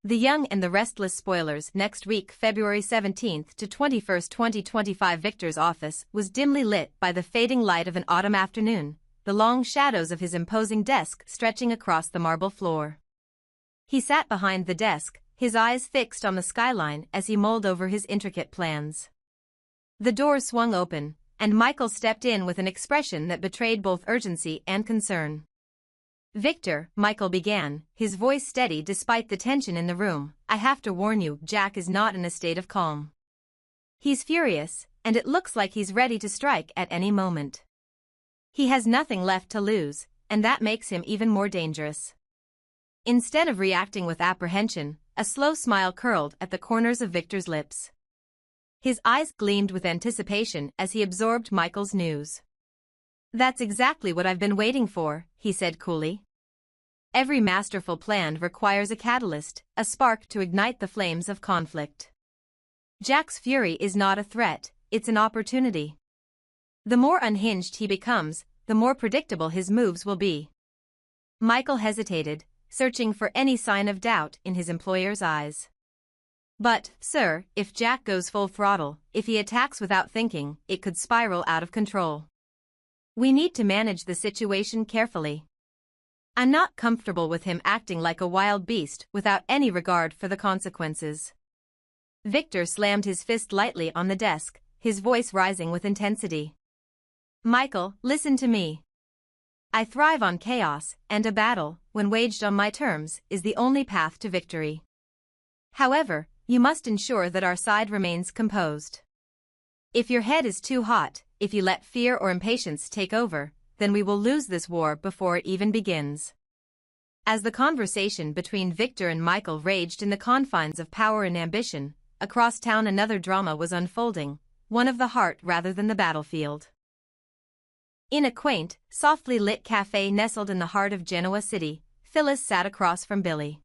The Young and the Restless spoilers. Next week, February 17th to 21st, 2025. Victor's office was dimly lit by the fading light of an autumn afternoon, the long shadows of his imposing desk stretching across the marble floor. He sat behind the desk, his eyes fixed on the skyline as he mulled over his intricate plans. The door swung open, and Michael stepped in with an expression that betrayed both urgency and concern. "Victor," Michael began, his voice steady despite the tension in the room, "I have to warn you, Jack is not in a state of calm. He's furious, and it looks like he's ready to strike at any moment. He has nothing left to lose, and that makes him even more dangerous." Instead of reacting with apprehension, a slow smile curled at the corners of Victor's lips. His eyes gleamed with anticipation as he absorbed Michael's news. "That's exactly what I've been waiting for," he said coolly. "Every masterful plan requires a catalyst, a spark to ignite the flames of conflict. Jack's fury is not a threat, it's an opportunity. The more unhinged he becomes, the more predictable his moves will be." Michael hesitated, searching for any sign of doubt in his employer's eyes. "But, sir, if Jack goes full throttle, if he attacks without thinking, it could spiral out of control. We need to manage the situation carefully. I'm not comfortable with him acting like a wild beast without any regard for the consequences." Victor slammed his fist lightly on the desk, his voice rising with intensity. "Michael, listen to me. I thrive on chaos, and a battle, when waged on my terms, is the only path to victory. However, you must ensure that our side remains composed. If your head is too hot, if you let fear or impatience take over, then we will lose this war before it even begins." As the conversation between Victor and Michael raged in the confines of power and ambition, across town another drama was unfolding, one of the heart rather than the battlefield. In a quaint, softly lit cafe nestled in the heart of Genoa City, Phyllis sat across from Billy.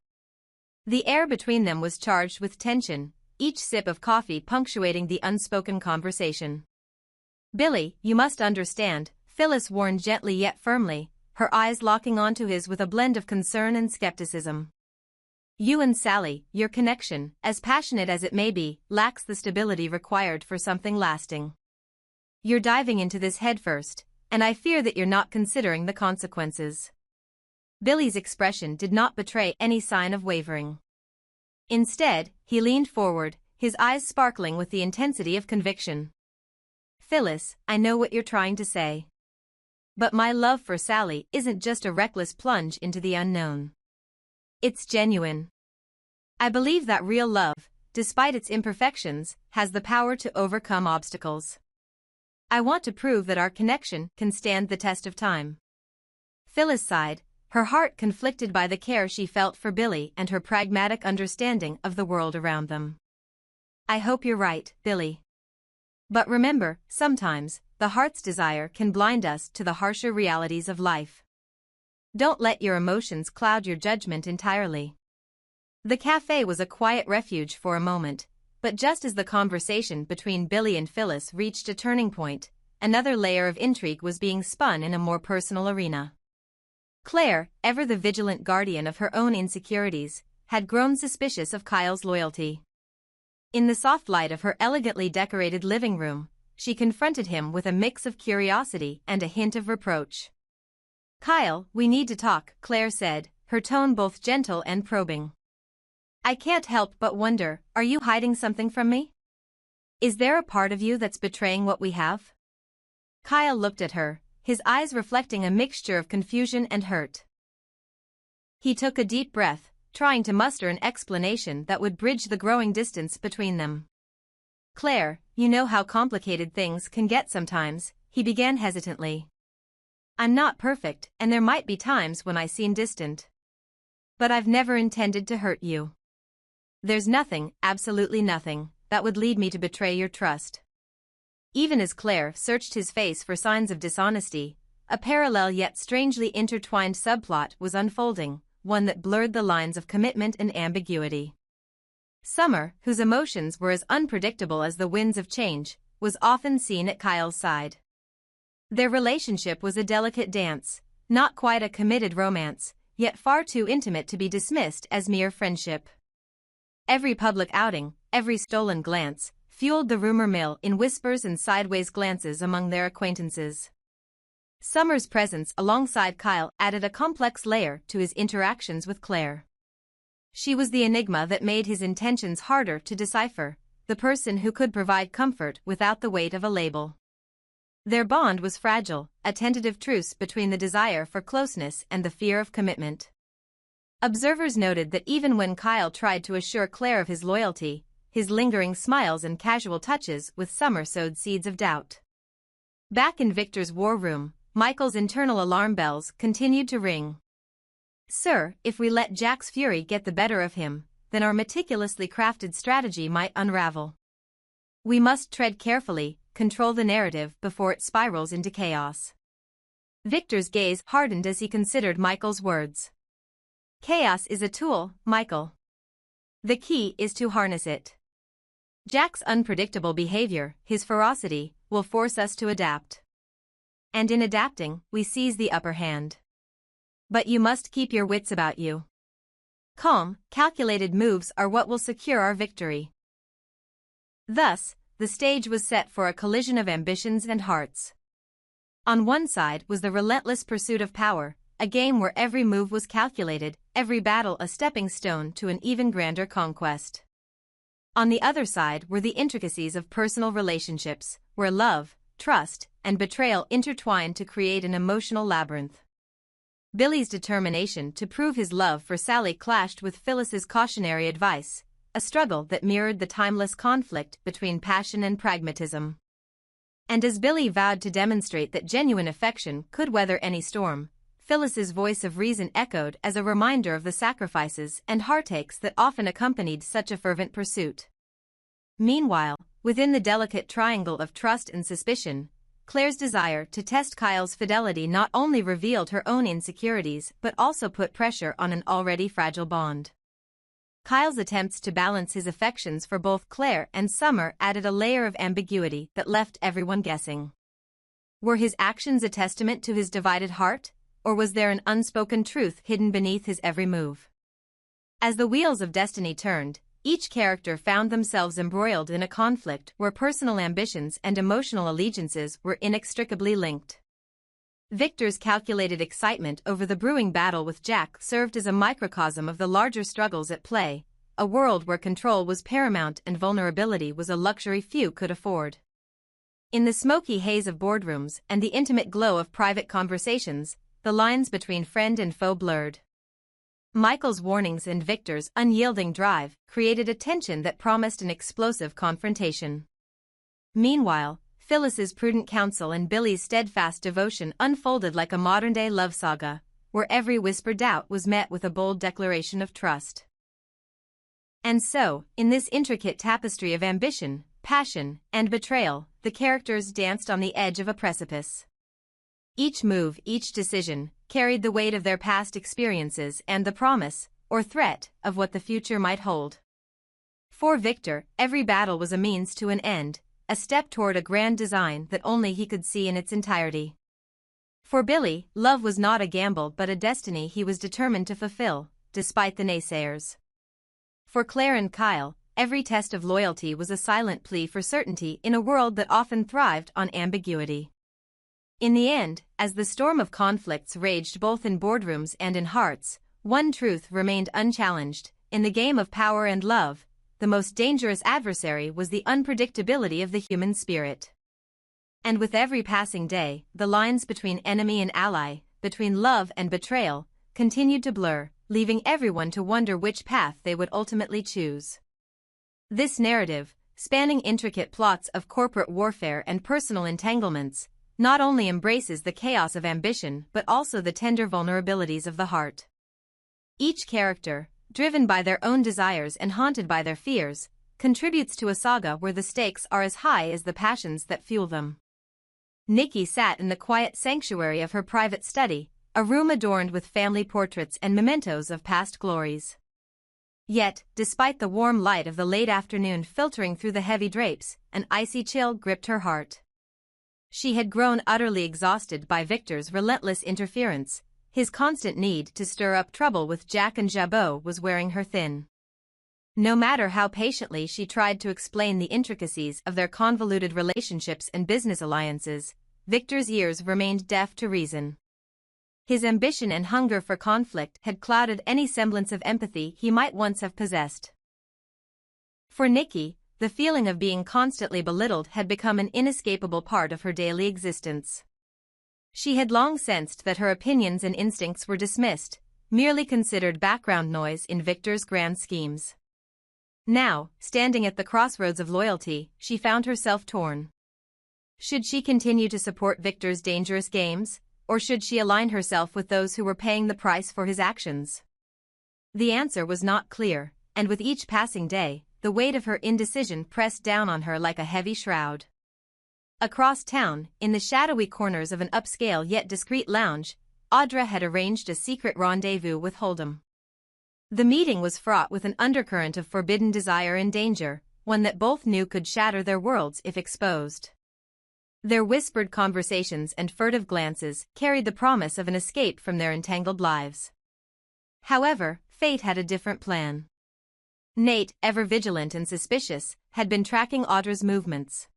The air between them was charged with tension, each sip of coffee punctuating the unspoken conversation. "Billy, you must understand," Phyllis warned gently yet firmly, her eyes locking onto his with a blend of concern and skepticism. "You and Sally, your connection, as passionate as it may be, lacks the stability required for something lasting. You're diving into this headfirst, and I fear that you're not considering the consequences." Billy's expression did not betray any sign of wavering. Instead, he leaned forward, his eyes sparkling with the intensity of conviction. "Phyllis, I know what you're trying to say. But my love for Sally isn't just a reckless plunge into the unknown. It's genuine. I believe that real love, despite its imperfections, has the power to overcome obstacles. I want to prove that our connection can stand the test of time." Phyllis sighed, her heart conflicted by the care she felt for Billy and her pragmatic understanding of the world around them. "I hope you're right, Billy. But remember, sometimes, the heart's desire can blind us to the harsher realities of life. Don't let your emotions cloud your judgment entirely." The cafe was a quiet refuge for a moment, but just as the conversation between Billy and Phyllis reached a turning point, another layer of intrigue was being spun in a more personal arena. Claire, ever the vigilant guardian of her own insecurities, had grown suspicious of Kyle's loyalty. In the soft light of her elegantly decorated living room, she confronted him with a mix of curiosity and a hint of reproach. "Kyle, we need to talk," Claire said, her tone both gentle and probing. "I can't help but wonder, are you hiding something from me? Is there a part of you that's betraying what we have?" Kyle looked at her, his eyes reflecting a mixture of confusion and hurt. He took a deep breath, trying to muster an explanation that would bridge the growing distance between them. "Claire, you know how complicated things can get sometimes," he began hesitantly. "I'm not perfect, and there might be times when I seem distant. But I've never intended to hurt you. There's nothing, absolutely nothing, that would lead me to betray your trust." Even as Claire searched his face for signs of dishonesty, a parallel yet strangely intertwined subplot was unfolding, one that blurred the lines of commitment and ambiguity. Summer, whose emotions were as unpredictable as the winds of change, was often seen at Kyle's side. Their relationship was a delicate dance, not quite a committed romance, yet far too intimate to be dismissed as mere friendship. Every public outing, every stolen glance, fueled the rumor mill in whispers and sideways glances among their acquaintances. Summer's presence alongside Kyle added a complex layer to his interactions with Claire. She was the enigma that made his intentions harder to decipher, the person who could provide comfort without the weight of a label. Their bond was fragile, a tentative truce between the desire for closeness and the fear of commitment. Observers noted that even when Kyle tried to assure Claire of his loyalty, his lingering smiles and casual touches with Summer sowed seeds of doubt. Back in Victor's war room, Michael's internal alarm bells continued to ring. "Sir, if we let Jack's fury get the better of him, then our meticulously crafted strategy might unravel. We must tread carefully, control the narrative before it spirals into chaos." Victor's gaze hardened as he considered Michael's words. "Chaos is a tool, Michael. The key is to harness it. Jack's unpredictable behavior, his ferocity, will force us to adapt. And in adapting, we seize the upper hand. But you must keep your wits about you. Calm, calculated moves are what will secure our victory." Thus, the stage was set for a collision of ambitions and hearts. On one side was the relentless pursuit of power, a game where every move was calculated, every battle a stepping stone to an even grander conquest. On the other side were the intricacies of personal relationships, where love, trust, and betrayal intertwined to create an emotional labyrinth. Billy's determination to prove his love for Sally clashed with Phyllis's cautionary advice, a struggle that mirrored the timeless conflict between passion and pragmatism. And as Billy vowed to demonstrate that genuine affection could weather any storm, Phyllis's voice of reason echoed as a reminder of the sacrifices and heartaches that often accompanied such a fervent pursuit. Meanwhile, within the delicate triangle of trust and suspicion, Claire's desire to test Kyle's fidelity not only revealed her own insecurities but also put pressure on an already fragile bond. Kyle's attempts to balance his affections for both Claire and Summer added a layer of ambiguity that left everyone guessing. Were his actions a testament to his divided heart, or was there an unspoken truth hidden beneath his every move? As the wheels of destiny turned, each character found themselves embroiled in a conflict where personal ambitions and emotional allegiances were inextricably linked. Victor's calculated excitement over the brewing battle with Jack served as a microcosm of the larger struggles at play, a world where control was paramount and vulnerability was a luxury few could afford. In the smoky haze of boardrooms and the intimate glow of private conversations, the lines between friend and foe blurred. Michael's warnings and Victor's unyielding drive created a tension that promised an explosive confrontation. Meanwhile, Phyllis's prudent counsel and Billy's steadfast devotion unfolded like a modern-day love saga, where every whispered doubt was met with a bold declaration of trust. And so, in this intricate tapestry of ambition, passion, and betrayal, the characters danced on the edge of a precipice. Each move, each decision, carried the weight of their past experiences and the promise, or threat, of what the future might hold. For Victor, every battle was a means to an end, a step toward a grand design that only he could see in its entirety. For Billy, love was not a gamble but a destiny he was determined to fulfill, despite the naysayers. For Claire and Kyle, every test of loyalty was a silent plea for certainty in a world that often thrived on ambiguity. In the end, as the storm of conflicts raged both in boardrooms and in hearts, one truth remained unchallenged: in the game of power and love, the most dangerous adversary was the unpredictability of the human spirit. And with every passing day, the lines between enemy and ally, between love and betrayal, continued to blur, leaving everyone to wonder which path they would ultimately choose. This narrative, spanning intricate plots of corporate warfare and personal entanglements, not only embraces the chaos of ambition but also the tender vulnerabilities of the heart. Each character, driven by their own desires and haunted by their fears, contributes to a saga where the stakes are as high as the passions that fuel them. Nikki sat in the quiet sanctuary of her private study, a room adorned with family portraits and mementos of past glories. Yet, despite the warm light of the late afternoon filtering through the heavy drapes, an icy chill gripped her heart. She had grown utterly exhausted by Victor's relentless interference. His constant need to stir up trouble with Jack and Jabot was wearing her thin. No matter how patiently she tried to explain the intricacies of their convoluted relationships and business alliances, Victor's ears remained deaf to reason. His ambition and hunger for conflict had clouded any semblance of empathy he might once have possessed. For Nikki, the feeling of being constantly belittled had become an inescapable part of her daily existence. She had long sensed that her opinions and instincts were dismissed, merely considered background noise in Victor's grand schemes. Now, standing at the crossroads of loyalty, she found herself torn. Should she continue to support Victor's dangerous games, or should she align herself with those who were paying the price for his actions? The answer was not clear, and with each passing day, the weight of her indecision pressed down on her like a heavy shroud. Across town, in the shadowy corners of an upscale yet discreet lounge, Audra had arranged a secret rendezvous with Hold'em. The meeting was fraught with an undercurrent of forbidden desire and danger, one that both knew could shatter their worlds if exposed. Their whispered conversations and furtive glances carried the promise of an escape from their entangled lives. However, fate had a different plan. Nate, ever vigilant and suspicious, had been tracking Audra's movements.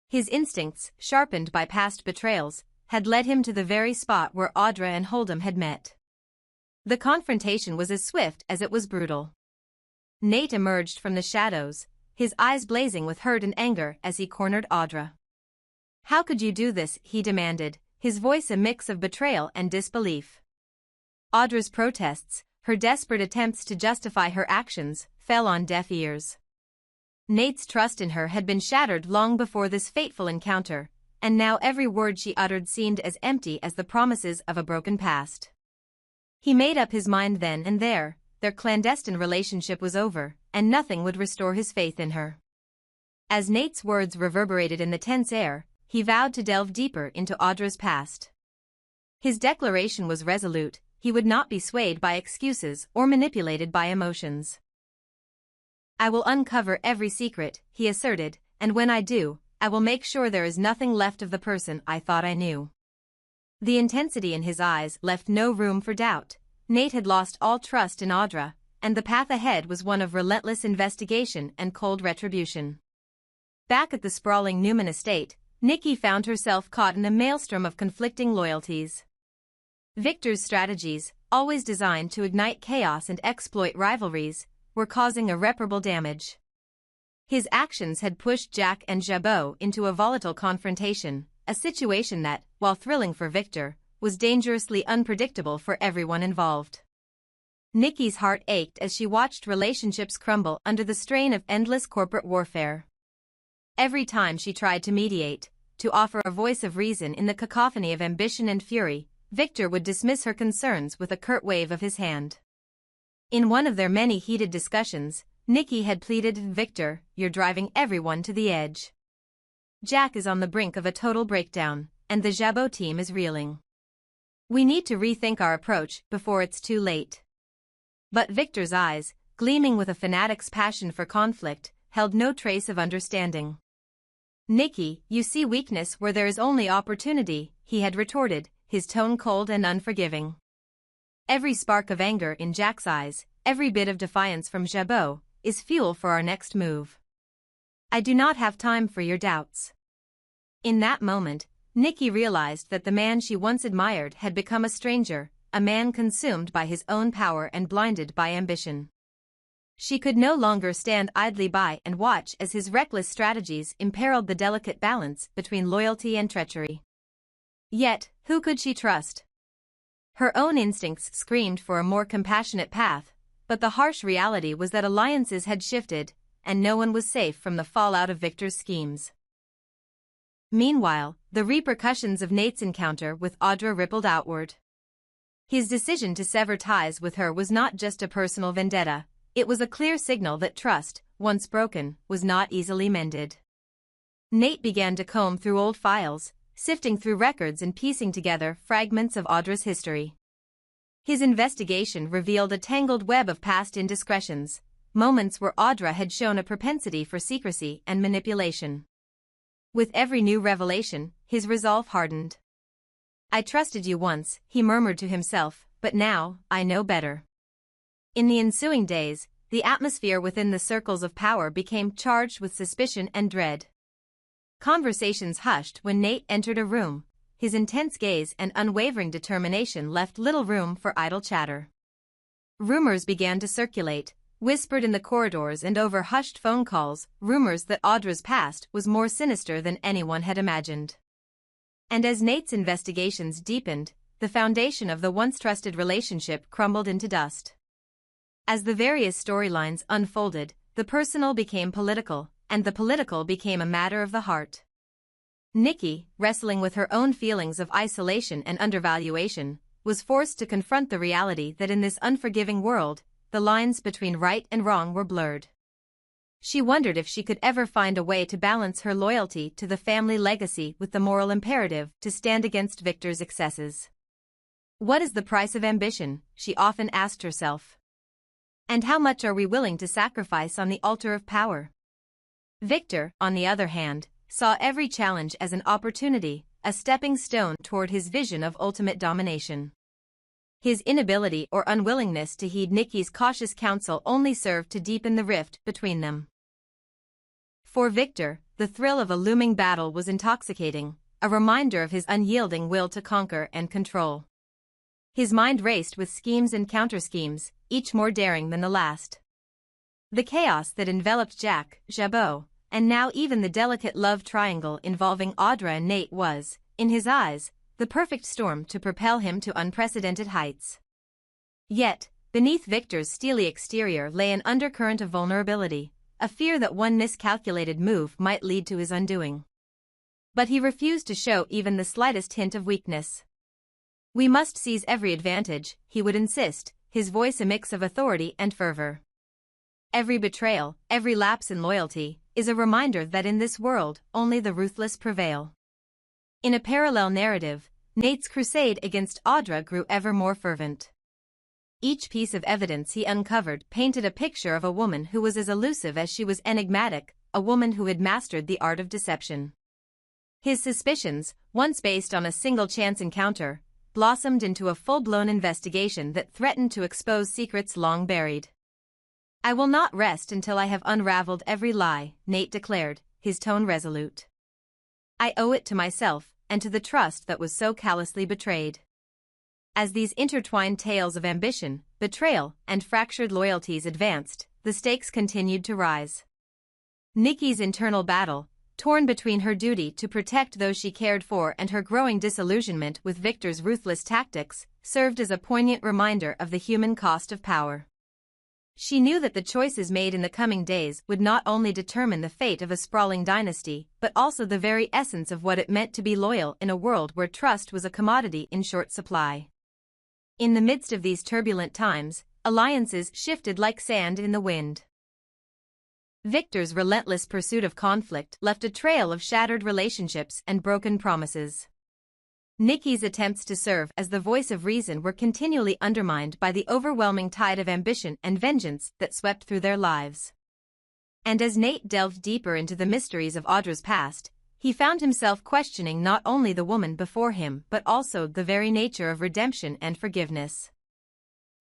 His instincts, sharpened by past betrayals, had led him to the very spot where Audra and Hold'em had met. The confrontation was as swift as it was brutal. Nate emerged from the shadows, his eyes blazing with hurt and anger as he cornered Audra. "How could you do this?" he demanded, his voice a mix of betrayal and disbelief. Audra's protests, her desperate attempts to justify her actions, fell on deaf ears. Nate's trust in her had been shattered long before this fateful encounter, and now every word she uttered seemed as empty as the promises of a broken past. He made up his mind then and there, their clandestine relationship was over, and nothing would restore his faith in her. As Nate's words reverberated in the tense air, he vowed to delve deeper into Audra's past. His declaration was resolute, he would not be swayed by excuses or manipulated by emotions. "I will uncover every secret," he asserted, "and when I do, I will make sure there is nothing left of the person I thought I knew." The intensity in his eyes left no room for doubt. Nate had lost all trust in Audra, and the path ahead was one of relentless investigation and cold retribution. Back at the sprawling Newman estate, Nikki found herself caught in a maelstrom of conflicting loyalties. Victor's strategies, always designed to ignite chaos and exploit rivalries, were causing irreparable damage. His actions had pushed Jack and Jabot into a volatile confrontation, a situation that, while thrilling for Victor, was dangerously unpredictable for everyone involved. Nikki's heart ached as she watched relationships crumble under the strain of endless corporate warfare. Every time she tried to mediate, to offer a voice of reason in the cacophony of ambition and fury, Victor would dismiss her concerns with a curt wave of his hand. In one of their many heated discussions, Nikki had pleaded, "Victor, you're driving everyone to the edge. Jack is on the brink of a total breakdown, and the Jabot team is reeling. We need to rethink our approach before it's too late." But Victor's eyes, gleaming with a fanatic's passion for conflict, held no trace of understanding. "Nikki, you see weakness where there is only opportunity," he had retorted, his tone cold and unforgiving. "Every spark of anger in Jack's eyes, every bit of defiance from Jabot, is fuel for our next move. I do not have time for your doubts." In that moment, Nikki realized that the man she once admired had become a stranger, a man consumed by his own power and blinded by ambition. She could no longer stand idly by and watch as his reckless strategies imperiled the delicate balance between loyalty and treachery. Yet, who could she trust? Her own instincts screamed for a more compassionate path, but the harsh reality was that alliances had shifted, and no one was safe from the fallout of Victor's schemes. Meanwhile, the repercussions of Nate's encounter with Audra rippled outward. His decision to sever ties with her was not just a personal vendetta, it was a clear signal that trust, once broken, was not easily mended. Nate began to comb through old files, sifting through records and piecing together fragments of Audra's history. His investigation revealed a tangled web of past indiscretions, moments where Audra had shown a propensity for secrecy and manipulation. With every new revelation, his resolve hardened. "I trusted you once," he murmured to himself, "but now, I know better." In the ensuing days, the atmosphere within the circles of power became charged with suspicion and dread. Conversations hushed when Nate entered a room. His intense gaze and unwavering determination left little room for idle chatter. Rumors began to circulate, whispered in the corridors and over hushed phone calls, rumors that Audra's past was more sinister than anyone had imagined. And as Nate's investigations deepened, the foundation of the once trusted relationship crumbled into dust. As the various storylines unfolded, the personal became political, and the political became a matter of the heart. Nikki, wrestling with her own feelings of isolation and undervaluation, was forced to confront the reality that in this unforgiving world, the lines between right and wrong were blurred. She wondered if she could ever find a way to balance her loyalty to the family legacy with the moral imperative to stand against Victor's excesses. What is the price of ambition, she often asked herself. And how much are we willing to sacrifice on the altar of power? Victor, on the other hand, saw every challenge as an opportunity, a stepping stone toward his vision of ultimate domination. His inability or unwillingness to heed Nikki's cautious counsel only served to deepen the rift between them. For Victor, the thrill of a looming battle was intoxicating, a reminder of his unyielding will to conquer and control. His mind raced with schemes and counter-schemes, each more daring than the last. The chaos that enveloped Jack, Jabot, and now even the delicate love triangle involving Audra and Nate was, in his eyes, the perfect storm to propel him to unprecedented heights. Yet, beneath Victor's steely exterior lay an undercurrent of vulnerability, a fear that one miscalculated move might lead to his undoing. But he refused to show even the slightest hint of weakness. "We must seize every advantage," he would insist, his voice a mix of authority and fervor. Every betrayal, every lapse in loyalty, is a reminder that in this world, only the ruthless prevail. In a parallel narrative, Nate's crusade against Audra grew ever more fervent. Each piece of evidence he uncovered painted a picture of a woman who was as elusive as she was enigmatic, a woman who had mastered the art of deception. His suspicions, once based on a single chance encounter, blossomed into a full-blown investigation that threatened to expose secrets long buried. "I will not rest until I have unraveled every lie," Nate declared, his tone resolute. "I owe it to myself, and to the trust that was so callously betrayed." As these intertwined tales of ambition, betrayal, and fractured loyalties advanced, the stakes continued to rise. Nikki's internal battle, torn between her duty to protect those she cared for and her growing disillusionment with Victor's ruthless tactics, served as a poignant reminder of the human cost of power. She knew that the choices made in the coming days would not only determine the fate of a sprawling dynasty, but also the very essence of what it meant to be loyal in a world where trust was a commodity in short supply. In the midst of these turbulent times, alliances shifted like sand in the wind. Victor's relentless pursuit of conflict left a trail of shattered relationships and broken promises. Nikki's attempts to serve as the voice of reason were continually undermined by the overwhelming tide of ambition and vengeance that swept through their lives. And as Nate delved deeper into the mysteries of Audra's past, he found himself questioning not only the woman before him but also the very nature of redemption and forgiveness.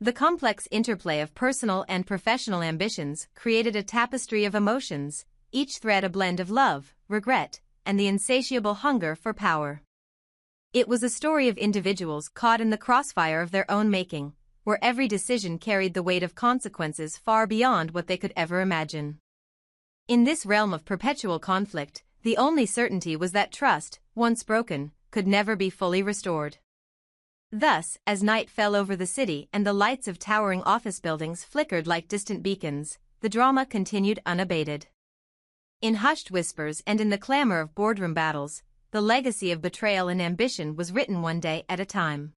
The complex interplay of personal and professional ambitions created a tapestry of emotions, each thread a blend of love, regret, and the insatiable hunger for power. It was a story of individuals caught in the crossfire of their own making, where every decision carried the weight of consequences far beyond what they could ever imagine. In this realm of perpetual conflict, the only certainty was that trust, once broken, could never be fully restored. Thus, as night fell over the city and the lights of towering office buildings flickered like distant beacons, the drama continued unabated. In hushed whispers and in the clamor of boardroom battles, the legacy of betrayal and ambition was written one day at a time.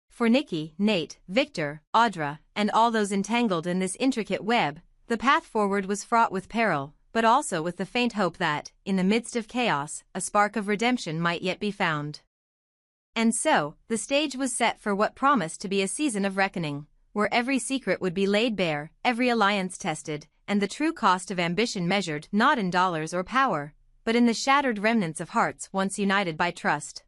For Nikki, Nate, Victor, Audra, and all those entangled in this intricate web, the path forward was fraught with peril, but also with the faint hope that, in the midst of chaos, a spark of redemption might yet be found. And so, the stage was set for what promised to be a season of reckoning, where every secret would be laid bare, every alliance tested, and the true cost of ambition measured not in dollars or power, but in the shattered remnants of hearts once united by trust.